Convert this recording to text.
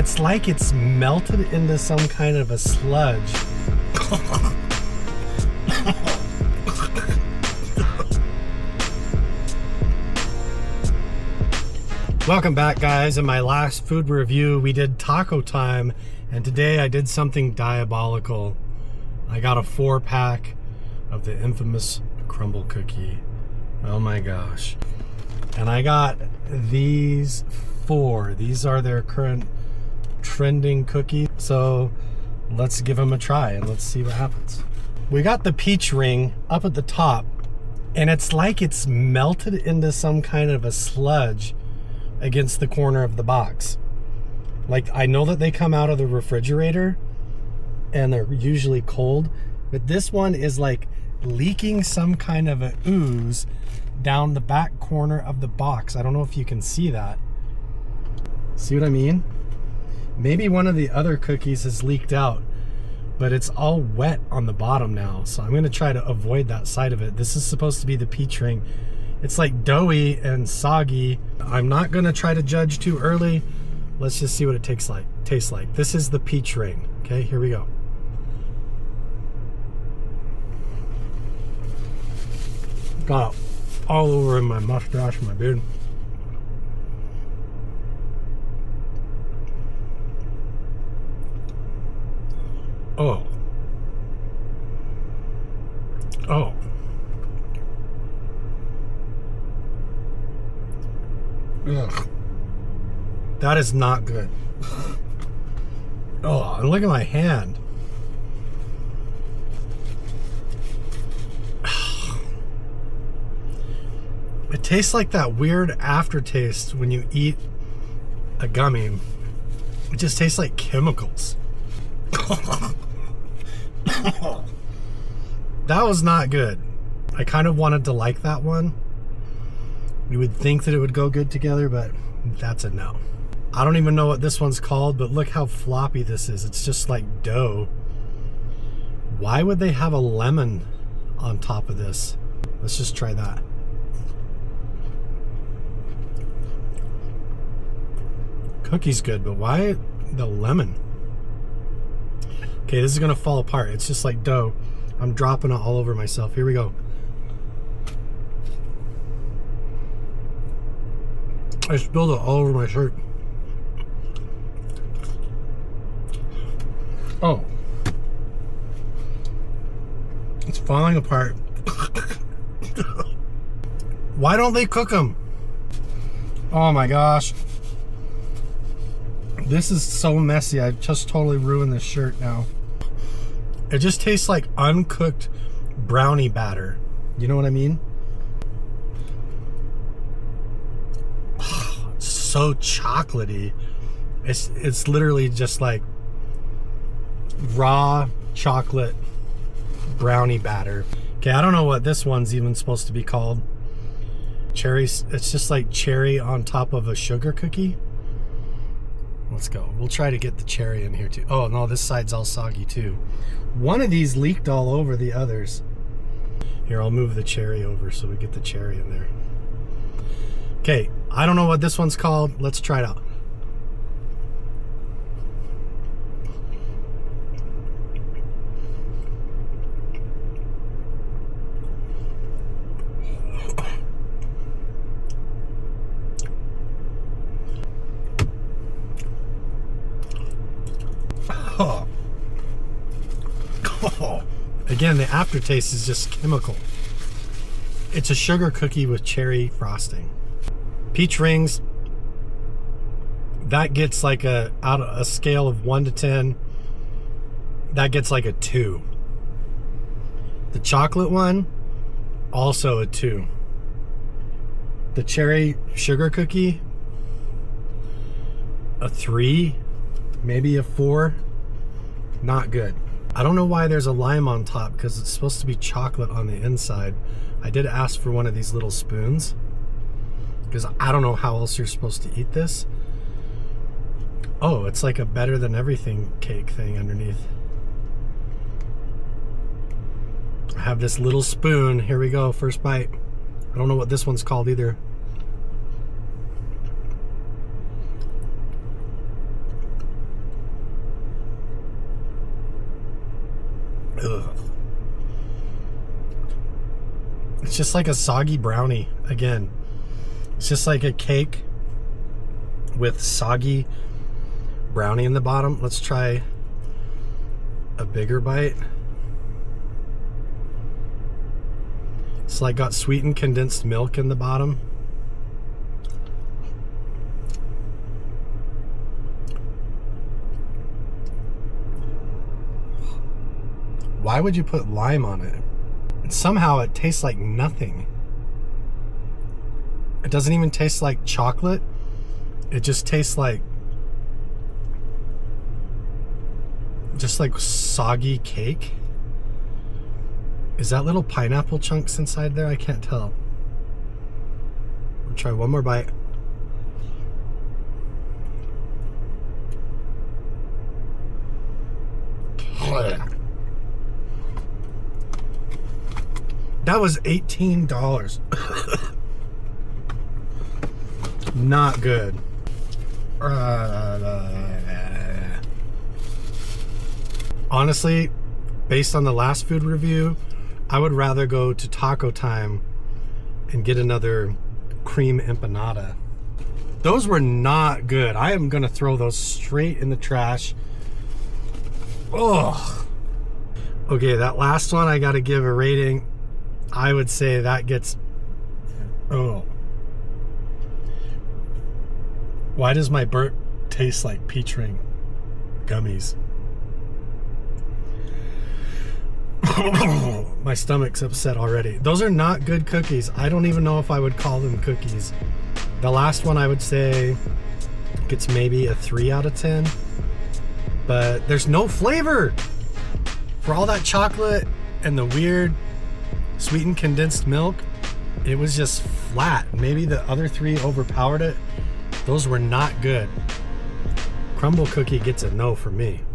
it's like it's melted into some kind of a sludge. Welcome back, guys. In my last food review, we did taco time, and today I did something diabolical. I got a 4-pack of the infamous Crumbl cookie. Oh my gosh. And I got these 4. These are their current trending cookies. So let's give them a try and let's see what happens. We got the peach ring up at the top, and it's like it's melted into some kind of a sludge against the corner of the box. Like, I know that they come out of the refrigerator and they're usually cold, but this one is like leaking some kind of a ooze down the back corner of the box. I don't know if you can see that. See what I mean? Maybe one of the other cookies has leaked out, but it's all wet on the bottom now. So I'm gonna try to avoid that side of it. This is supposed to be the peach ring. It's like doughy and soggy. I'm not gonna try to judge too early. Let's just see what it tastes like. This is the peach ring. Okay, here we go. Got all over in my mustache, my beard. Oh. Oh. Ugh. That is not good. Oh, and look at my hand. It tastes like that weird aftertaste when you eat a gummy. It just tastes like chemicals. That was not good. I kind of wanted to like that one. You would think that it would go good together, but that's a no. I don't even know what this one's called, but look how floppy this is. It's just like dough. Why would they have a lemon on top of this? Let's just try that. Cookie's good, but why the lemon? Okay, this is gonna fall apart. It's just like dough. I'm dropping it all over myself. Here we go. I spilled it all over my shirt. Oh. It's falling apart. Why don't they cook them? Oh my gosh. This is so messy. I just totally ruined this shirt now. It just tastes like uncooked brownie batter. You know what I mean? So chocolatey. It's literally just like raw chocolate brownie batter. Okay, I don't know what this one's even supposed to be called. Cherry. It's just like cherry on top of a sugar cookie. Let's go. We'll try to get the cherry in here too. Oh no, this side's all soggy too. One of these leaked all over the others. Here, I'll move the cherry over so we get the cherry in there. Okay, I don't know what this one's called. Let's try it out. Oh. Oh. Again, the aftertaste is just chemical. It's a sugar cookie with cherry frosting. Peach rings, that gets like out of a scale of 1 to 10, that gets like a 2. The chocolate one, also a 2. The cherry sugar cookie, a 3, maybe a 4. Not good. I don't know why there's a lime on top, because it's supposed to be chocolate on the inside. I did ask for one of these little spoons, because I don't know how else you're supposed to eat this. Oh, it's like a better than everything cake thing underneath. I have this little spoon. Here we go, first bite. I don't know what this one's called either. Ugh. It's just like a soggy brownie again. It's just like a cake with soggy brownie in the bottom. Let's try a bigger bite. It's like got sweetened condensed milk in the bottom. Why would you put lime on it? And somehow it tastes like nothing. It doesn't even taste like chocolate. It just tastes like soggy cake. Is that little pineapple chunks inside there? I can't tell. I'll try one more bite. That was $18. Not good. Honestly, based on the last food review, I would rather go to Taco Time and get another cream empanada. Those were not good. I am gonna throw those straight in the trash. Oh. Okay, that last one I gotta give a rating. I would say that gets, oh. Why does my burp taste like peach ring gummies? My stomach's upset already. Those are not good cookies. I don't even know if I would call them cookies. The last one I would say gets maybe a 3 out of 10. But there's no flavor. For all that chocolate and the weird sweetened condensed milk, it was just flat. Maybe the other 3 overpowered it. Those were not good. Crumbl cookie gets a no for me.